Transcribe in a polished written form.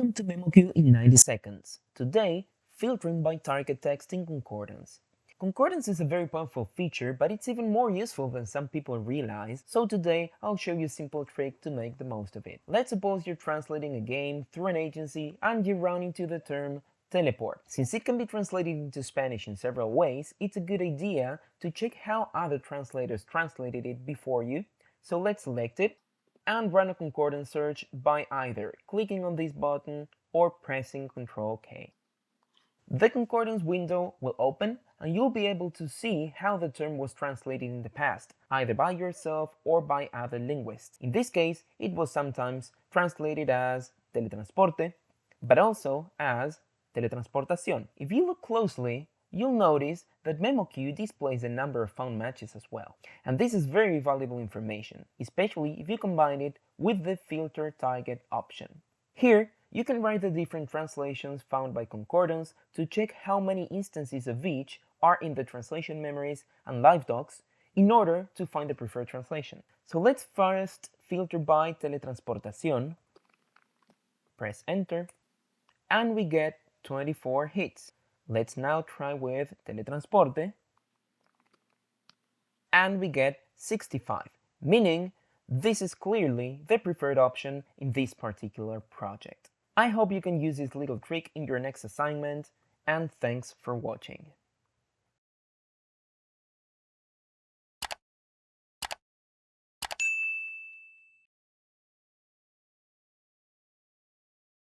Welcome to memoQ in 90 seconds. Today, filtering by target text in Concordance. Concordance is a very powerful feature, but it's even more useful than some people realize, so today I'll show you a simple trick to make the most of it. Let's suppose you're translating a game through an agency and you run into the term teleport. Since it can be translated into Spanish in several ways, it's a good idea to check how other translators translated it before you. So let's select it and run a concordance search by either clicking on this button or pressing Ctrl K. The concordance window will open and you'll be able to see how the term was translated in the past, either by yourself or by other linguists. In this case, it was sometimes translated as teletransporte, but also as teletransportación. If you look closely, you'll notice that memoQ displays a number of found matches as well. And this is very valuable information, especially if you combine it with the filter target option. Here, you can write the different translations found by Concordance to check how many instances of each are in the translation memories and live docs in order to find the preferred translation. So let's first filter by teletransportación, press enter, and we get 24 hits. Let's now try with teletransporte, and we get 65, meaning this is clearly the preferred option in this particular project. I hope you can use this little trick in your next assignment, and thanks for watching.